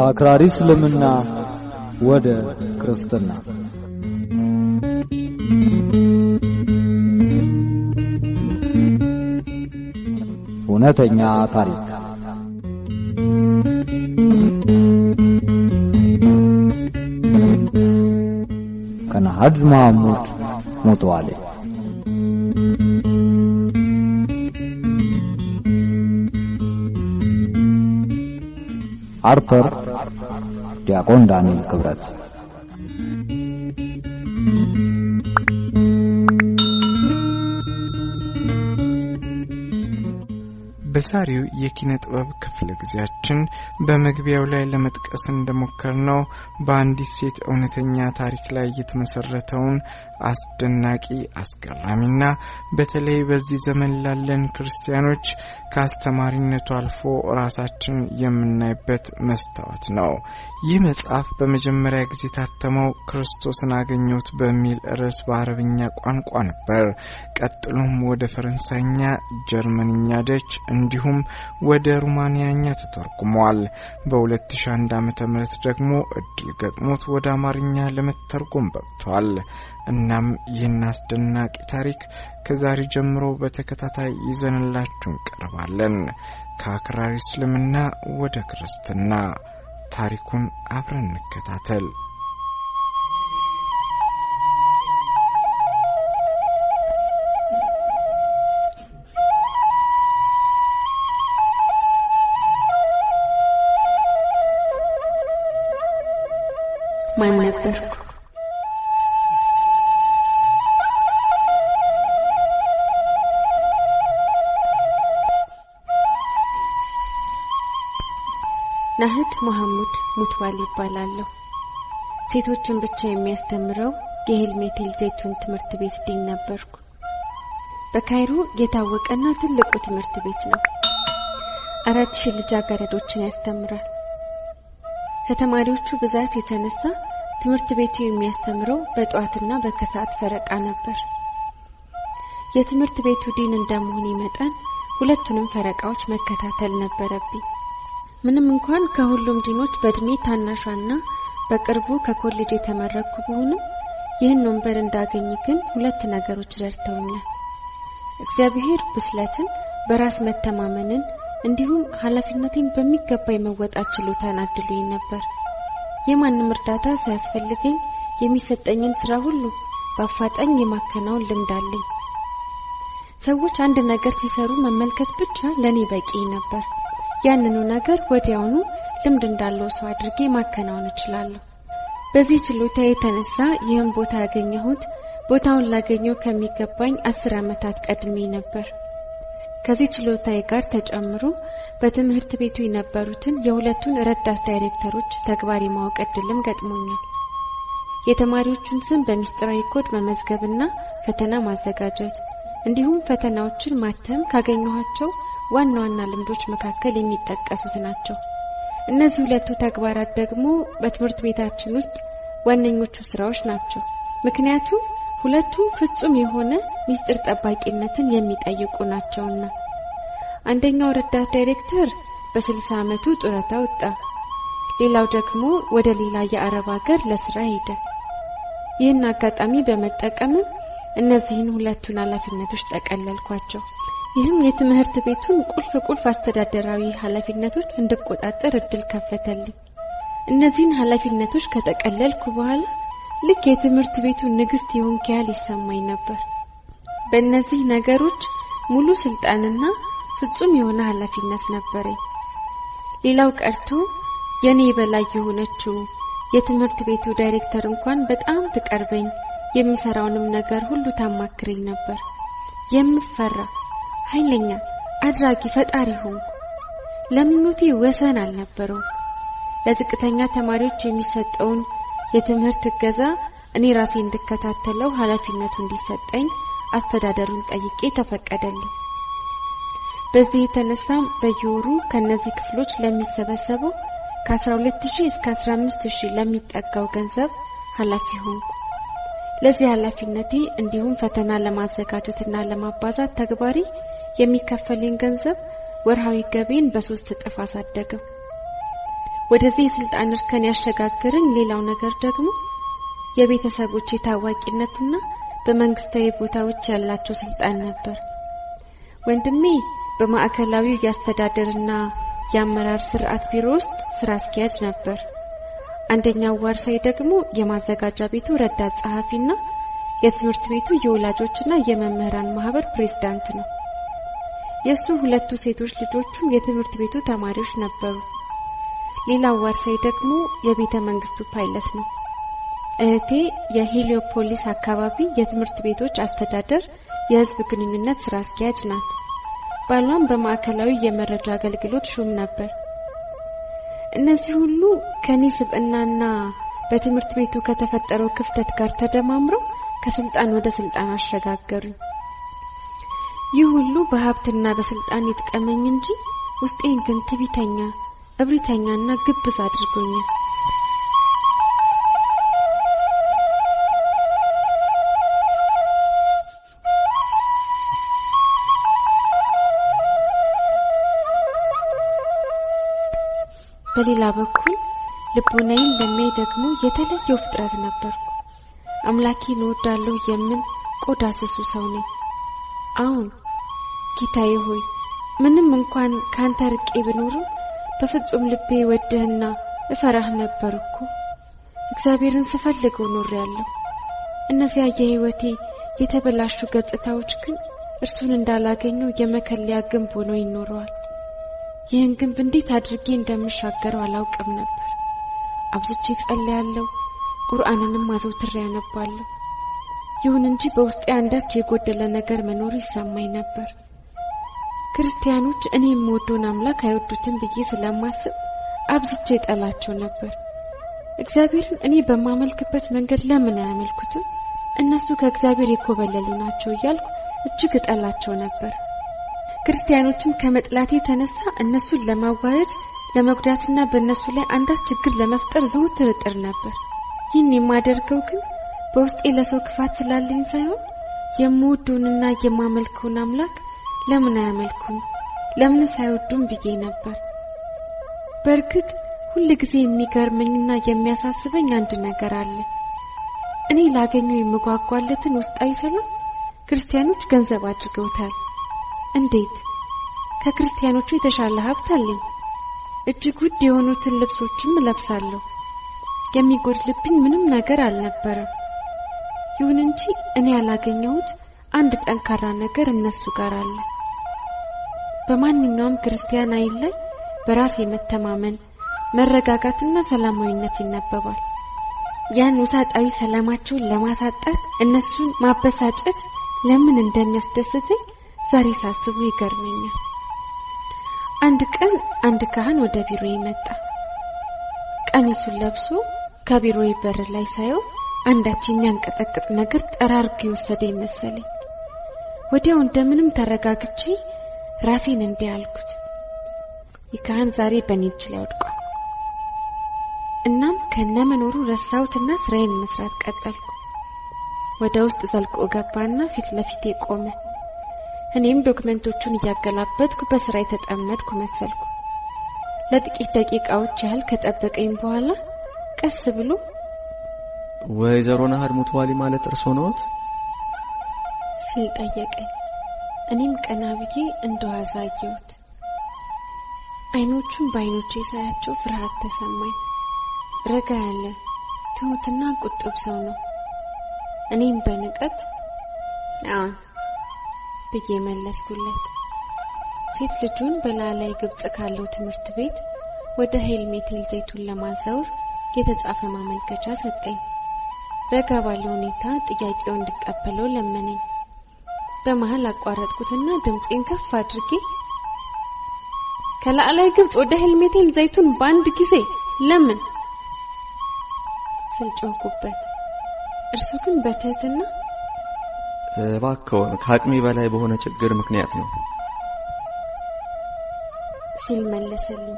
ከአክራሪ እስልምና ወደ ክርስትና እውነተኛ ታሪክ ከነሐድ መሐሙድ ሞተዋል። አርተር ዲያቆን ዳንኤል ክብረት በዛሬው የኪነ ጥበብ ክፍለ ጊዜያችን በመግቢያው ላይ ለመጥቀስ እንደሞከርነው በአንዲት ሴት እውነተኛ ታሪክ ላይ የተመሰረተውን አስደናቂ አስገራሚና በተለይ በዚህ ዘመን ላለን ክርስቲያኖች ከአስተማሪነቱ አልፎ ራሳችን የምናይበት መስታወት ነው። ይህ መጽሐፍ በመጀመሪያ ጊዜ ታተመው ክርስቶስን አገኘሁት በሚል ርዕስ በአረብኛ ቋንቋ ነበር። ቀጥሎም ወደ ፈረንሳይኛ፣ ጀርመንኛ፣ ደች እንዲሁም ወደ ሩማንያኛ ተተርጉሟል። በ2001 ዓ.ም ደግሞ እድል ገጥሞት ወደ አማርኛ ለመተርጎም በቅቷል። እናም ይህን አስደናቂ ታሪክ ከዛሬ ጀምሮ በተከታታይ ይዘንላችሁ እንቀርባለን። ከአክራሪ እስልምና ወደ ክርስትና ታሪኩን አብረን እንከታተል። ማን ነበርኩ? ናህድ መሐሙድ ሙትዋል ይባላለሁ። ሴቶችን ብቻ የሚያስተምረው የሄልሜቴል ዘይቱን ትምህርት ቤት ዲን ነበርኩ። በካይሮ የታወቀና ትልቁ ትምህርት ቤት ነው። 4000 ልጃገረዶችን ያስተምራል። ከተማሪዎቹ ብዛት የተነሳ ትምህርት ቤቱ የሚያስተምረው በጧትና በከሰዓት ፈረቃ ነበር። የትምህርት ቤቱ ዲን እንደመሆኔ መጠን ሁለቱንም ፈረቃዎች መከታተል ነበረብኝ። ምንም እንኳን ከሁሉም ዲኖች በእድሜ ታናሿና በቅርቡ ከኮሌጅ የተመረኩ ቢሆንም ይህን ወንበር እንዳገኝ ግን ሁለት ነገሮች ረድተውኛል። እግዚአብሔር ብስለትን፣ በራስ መተማመንን እንዲሁም ኃላፊነቴን በሚገባ የመወጣት ችሎታን አድሎኝ ነበር። የማንም እርዳታ ሳያስፈልገኝ የሚሰጠኝን ስራ ሁሉ በአፋጣኝ የማከናወን ልምድ አለኝ። ሰዎች አንድ ነገር ሲሰሩ መመልከት ብቻ ለኔ በቂ ነበር። ያንኑ ነገር ወዲያውኑ ልምድ እንዳለው ሰው አድርጌ ማከናወን እችላለሁ። በዚህ ችሎታ የተነሳ ይህን ቦታ ያገኘሁት ቦታውን ላገኘው ከሚገባኝ 10 ዓመታት ቀድሜ ነበር። ከዚህ ችሎታዬ ጋር ተጨምሮ በትምህርት ቤቱ የነበሩትን የሁለቱን ረዳት ዳይሬክተሮች ተግባር የማወቅ ዕድልም ገጥሞኛል። የተማሪዎቹን ስም በሚስጥራዊ ኮድ መመዝገብና ፈተና ማዘጋጀት እንዲሁም ፈተናዎችን ማተም ካገኘኋቸው ዋና ዋና ልምዶች መካከል የሚጠቀሱት ናቸው። እነዚህ ሁለቱ ተግባራት ደግሞ በትምህርት ቤታችን ውስጥ ዋነኞቹ ስራዎች ናቸው። ምክንያቱም ሁለቱም ፍጹም የሆነ ሚስጥር ጠባቂነትን የሚጠይቁ ናቸውና። አንደኛው ረዳት ዳይሬክተር በ60 ዓመቱ ጡረታ ወጣ። ሌላው ደግሞ ወደ ሌላ የአረብ ሀገር ለስራ ሄደ። ይህን አጋጣሚ በመጠቀም እነዚህን ሁለቱን ኃላፊነቶች ጠቀለልኳቸው። ይህም የትምህርት ቤቱን ቁልፍ አስተዳደራዊ ኃላፊነቶች እንድቆጣጠር እድል ከፈተልኝ። እነዚህን ኃላፊነቶች ከጠቀለልኩ በኋላ ልክ የትምህርት ቤቱ ንግስት የሆንኩ ያህል ይሰማኝ ነበር። በእነዚህ ነገሮች ሙሉ ስልጣንና ፍጹም የሆነ ኃላፊነት ነበረኝ። ሌላው ቀርቶ የኔ በላይ የሆነችው የትምህርት ቤቱ ዳይሬክተር እንኳን በጣም ትቀርበኝ፣ የሚሰራውንም ነገር ሁሉ ታማክረኝ ነበር። የምፈራ ኃይለኛ አድራጊ ፈጣሪ ሆንኩ። ለምኞቴ ወሰን አልነበረው። ለዝቅተኛ ተማሪዎች የሚሰጠውን የትምህርት እገዛ እኔ ራሴ እንድከታተለው ኃላፊነቱ እንዲሰጠኝ አስተዳደሩን ጠይቄ ተፈቀደልኝ። በዚህ የተነሳም በየወሩ ከነዚህ ክፍሎች ለሚሰበሰበው ከ12000 እስከ 15000 ለሚጠጋው ገንዘብ ኃላፊ ሆንኩ። ለዚህ ኃላፊነቴ እንዲሁም ፈተና ለማዘጋጀትና ለማባዛት ተግባሪ የሚከፈለኝ ገንዘብ ወርሃዊ ገቢን በ3 እጥፍ አሳደገው። ወደዚህ የስልጣን እርከን ያሸጋገረኝ ሌላው ነገር ደግሞ የቤተሰቦቼ ታዋቂነትና በመንግስታዊ ቦታዎች ያላቸው ስልጣን ነበር። ወንድሜ በማዕከላዊው ያስተዳደርና የአመራር ስርዓት ቢሮ ውስጥ ስራ አስኪያጅ ነበር። አንደኛው ዋርሳይ ደግሞ የማዘጋጃ ቤቱ ረዳት ጸሐፊና የትምህርት ቤቱ የወላጆችና የመምህራን ማህበር ፕሬዝዳንት ነው። የሱ ሁለቱ ሴቶች ልጆቹም የትምህርት ቤቱ ተማሪዎች ነበሩ። ሌላው ዋርሳይ ደግሞ የቤተ መንግስቱ ፓይለት ነው። እህቴ የሄሊዮፖሊስ አካባቢ የትምህርት ቤቶች አስተዳደር የህዝብ ግንኙነት ስራ አስኪያጅ ናት። ባሏም በማዕከላዊ የመረጃ አገልግሎት ሹም ነበር። እነዚህ ሁሉ ከኔ ስብዕናና በትምህርት ቤቱ ከተፈጠረው ክፍተት ጋር ተደማምረው ከስልጣን ወደ ስልጣን አሸጋገሩኝ። ይህ ሁሉ በሀብትና በስልጣን ይጥቀመኝ እንጂ ውስጤን ግን ትዕቢተኛ፣ እብሪተኛና ግብዝ አድርጎኛል። በሌላ በኩል ልቦናዬን ለሚያይ ደግሞ የተለየው ፍጥረት ነበርኩ። አምላኬን እወዳለሁ የምን ቆዳ ስሱ ሰው ነኝ። አሁን ጌታዬ ሆይ ምንም እንኳን ካንተ ርቄ ብኖርም በፍጹም ልቤ ወድህና እፈራህ ነበርኩ። እግዚአብሔርን ስፈልገው ኖሬያለሁ። እነዚያ የህይወቴ የተበላሹ ገጽታዎች ግን እርሱን እንዳላገኘው የመከለያ ግንብ ሆኖ ይኖረዋል። ይህን ግንብ እንዴት አድርጌ እንደምሻገረው አላውቅም ነበር። አብዝቼ ጸልያለሁ፣ ቁርአንንም አዘውትሬ አነባለሁ። ይሁን እንጂ በውስጤ አንዳች የጎደለ ነገር መኖሩ ይሰማኝ ነበር። ክርስቲያኖች እኔ የምወደውን አምላክ አይወዱትም ብዬ ስለማስብ አብዝቼ ጠላቸው ነበር። እግዚአብሔርን እኔ በማመልክበት መንገድ ለምን አያመልኩትም? እነሱ ከእግዚአብሔር የኮበለሉ ናቸው እያልኩ እጅግ ጠላቸው ነበር። ክርስቲያኖችን ከመጥላቴ የተነሳ እነሱን ለማዋረድ ለመጉዳትና በእነሱ ላይ አንዳች ችግር ለመፍጠር ዘወትር እጥር ነበር። ይህን የማደርገው ግን በውስጤ ለሰው ክፋት ስላለኝ ሳይሆን የምወደውንና የማመልከውን አምላክ ለምን አያመልኩም? ለምን ሳይወዱም ብዬ ነበር። በእርግጥ ሁሉ ጊዜ የሚገርመኝና የሚያሳስበኝ አንድ ነገር አለ። እኔ ላገኘው የምጓጓለትን ውስጣዊ ሰላም ክርስቲያኖች ገንዘብ አድርገውታል። እንዴት? ከክርስቲያኖቹ የተሻለ ሀብት አለኝ። እጅግ ውድ የሆኑትን ልብሶችም እለብሳለሁ። የሚጎድልብኝ ምንም ነገር አልነበረም። ይሁን እንጂ እኔ ያላገኘሁት አንድ ጠንካራ ነገር እነሱ ጋር አለ። በማንኛውም ክርስቲያን አይን ላይ በራስ የመተማመን መረጋጋትና ሰላማዊነት ይነበባል። ያን ውሳጣዊ ሰላማቸውን ለማሳጣት እነሱን ማበሳጨት ለምን እንደሚያስደስተኝ ዛሬ ሳስቡ ይገርመኛል። አንድ ቀን አንድ ካህን ወደ ቢሮዬ መጣ። ቀሚሱን ለብሶ ከቢሮዬ በር ላይ ሳየው አንዳች የሚያንቀጠቅጥ ነገር ጠራርጎ የወሰደኝ መሰለኝ። ወዲያው እንደምንም ተረጋግቼ ራሴን እንዲህ አልኩት፣ ይካህን ዛሬ በኔ እጅ ላይ ወድቋል። እናም ከነመኖሩ ረሳሁትና ስራዬን መስራት ቀጠልኩ። ወደ ውስጥ ዘልቆ ገባና ፊት ለፊቴ ቆመ። እኔም ዶክመንቶቹን እያገላበጥኩ በስራ የተጠመድኩ መሰልኩ። ለጥቂት ደቂቃዎች ያህል ከጠበቀኝ በኋላ ቀስ ብሎ ወይዘሮ ናህድ ሙትዋሊ ማለት እርሶ ነዎት? ሲል ጠየቀኝ። እኔም ቀና ብዬ እንደዋዛ አየሁት። አይኖቹን በአይኖቼ ሳያቸው ፍርሃት ተሰማኝ። ረጋ ያለ ትሁትና ቁጥብ ሰው ነው። እኔም በንቀት አዎ ብዬ መለስኩለት። ሴት ልጁን በላላይ ግብጽ ካለው ትምህርት ቤት ወደ ሄልሜቴል ዘይቱን ለማዛወር የተጻፈ ማመልከቻ ሰጠኝ። ረጋ ባለ ሁኔታ ጥያቄውን እንድቀበለው ለመነኝ። በመሃል አቋረጥኩትና ድምጼን ከፍ አድርጌ ከላላይ ግብጽ ወደ ሄልሜቴል ዘይቱን በአንድ ጊዜ ለምን ስልጮህኩበት። እርሱ ግን በትህትና እባክዎን ከአቅሜ በላይ በሆነ ችግር ምክንያት ነው ሲል መለሰልኝ።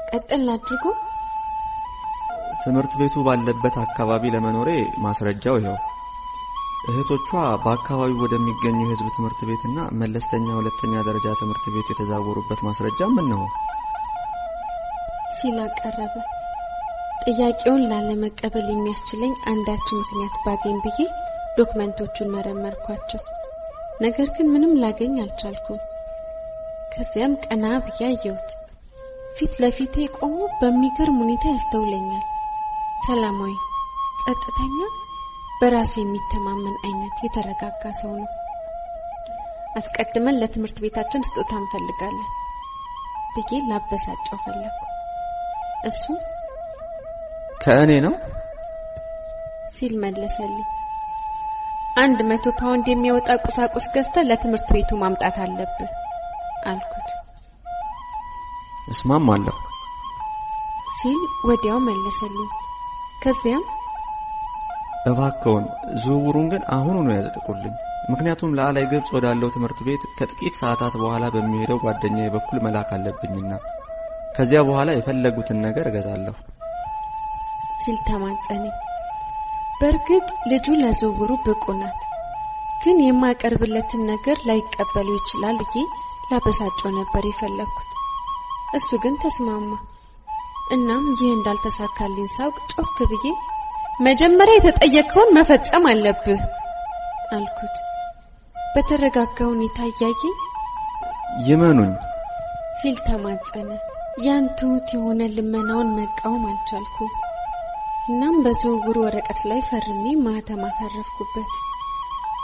ቀጥል አድርጎ ትምህርት ቤቱ ባለበት አካባቢ ለመኖሬ ማስረጃው ይሄው። እህቶቿ በአካባቢው ወደሚገኙ የህዝብ ትምህርት ቤትና መለስተኛ ሁለተኛ ደረጃ ትምህርት ቤት የተዛወሩበት ማስረጃ ምን ነው ሲል አቀረበ። ጥያቄውን ላለመቀበል የሚያስችለኝ አንዳች ምክንያት ባገኝ ብዬ ዶክመንቶቹን መረመርኳቸው። ነገር ግን ምንም ላገኝ አልቻልኩም። ከዚያም ቀና ብዬ አየሁት። ፊት ለፊቴ ቆሞ በሚገርም ሁኔታ ያስተውለኛል። ሰላማዊ፣ ጸጥተኛ፣ በራሱ የሚተማመን አይነት የተረጋጋ ሰው ነው። አስቀድመን ለትምህርት ቤታችን ስጦታ እንፈልጋለን ብዬ ላበሳጨው ፈለኩ። እሱ ከእኔ ነው ሲል መለሰልኝ። 100 ፓውንድ የሚያወጣ ቁሳቁስ ገዝተህ ለትምህርት ቤቱ ማምጣት አለብህ አልኩት። እስማማለሁ ሲል ወዲያው መለሰልኝ። ከዚያም እባክዎን ዝውውሩን ግን አሁኑኑ ያጽድቁልኝ። ምክንያቱም ለአላይ ግብጽ ወዳለው ትምህርት ቤት ከጥቂት ሰዓታት በኋላ በሚሄደው ጓደኛዬ በኩል መላክ አለብኝና ከዚያ በኋላ የፈለጉትን ነገር እገዛለሁ ሲል ተማጸነኝ። በእርግጥ ልጁ ለዝውውሩ ብቁ ናት፣ ግን የማቀርብለትን ነገር ላይቀበሉ ይችላል ብዬ ላበሳጨው ነበር የፈለኩት። እሱ ግን ተስማማ። እናም ይህ እንዳልተሳካልኝ ሳውቅ ጮክ ብዬ መጀመሪያ የተጠየቀውን መፈጸም አለብህ አልኩት። በተረጋጋ ሁኔታ እያየኝ ይመኑኝ ሲል ተማጸነ። ያን ትሁት የሆነ ልመናውን መቃወም አልቻልኩም። እናም በዝውውሩ ወረቀት ላይ ፈርሜ ማህተም አሳረፍኩበት።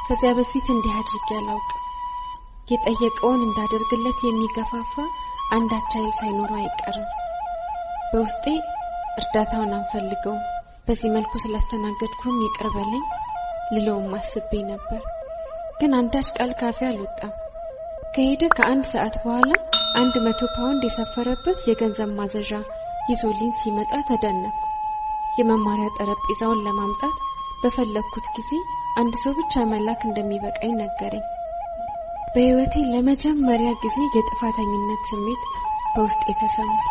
ከዚያ በፊት እንዲህ አድርጌ አላውቅም። የጠየቀውን እንዳደርግለት የሚገፋፋ አንዳች ኃይል ሳይኖረው አይቀርም። በውስጤ እርዳታውን አንፈልገውም፣ በዚህ መልኩ ስላስተናገድኩም ይቅር በለኝ ልለውም አስቤ ነበር። ግን አንዳች ቃል ካፌ አልወጣም። ከሄደ ከአንድ ሰዓት በኋላ 100 ፓውንድ የሰፈረበት የገንዘብ ማዘዣ ይዞልኝ ሲመጣ ተደነቅኩ። የመማሪያ ጠረጴዛውን ለማምጣት በፈለኩት ጊዜ አንድ ሰው ብቻ መላክ እንደሚበቃኝ ነገረኝ። በህይወቴ ለመጀመሪያ ጊዜ የጥፋተኝነት ስሜት በውስጤ ተሰማኝ።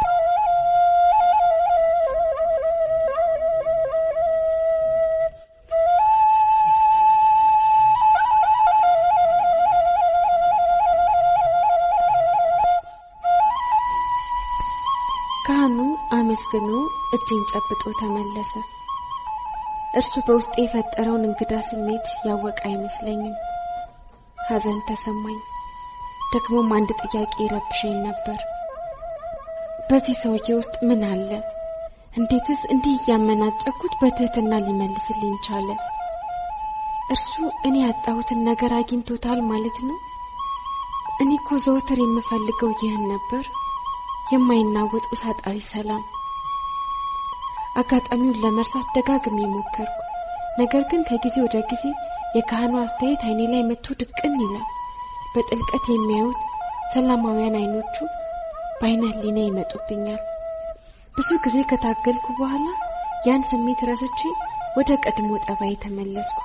ካህኑ አመስግኖ እጄን ጨብጦ ተመለሰ። እርሱ በውስጤ የፈጠረውን እንግዳ ስሜት ያወቀ አይመስለኝም። ሐዘን ተሰማኝ። ደግሞም አንድ ጥያቄ ረብሸኝ ነበር። በዚህ ሰውዬ ውስጥ ምን አለ? እንዴትስ እንዲህ ያመናጨኩት በትህትና ሊመልስልኝ ቻለ? እርሱ እኔ ያጣሁትን ነገር አግኝቶታል ማለት ነው? እኔ እኮ ዘወትር የምፈልገው ይህን ነበር፣ የማይናወጥ ውሳጣዊ ሰላም። አጋጣሚውን ለመርሳት ደጋግሜ ሞከርኩ። ነገር ግን ከጊዜ ወደ ጊዜ የካህኑ አስተያየት አይኔ ላይ መጥቶ ድቅን ይላል። በጥልቀት የሚያዩት ሰላማዊያን አይኖቹ በአይነ ህሊና ይመጡብኛል። ብዙ ጊዜ ከታገልኩ በኋላ ያን ስሜት ረስቼ ወደ ቀድሞ ጠባይ ተመለስኩ።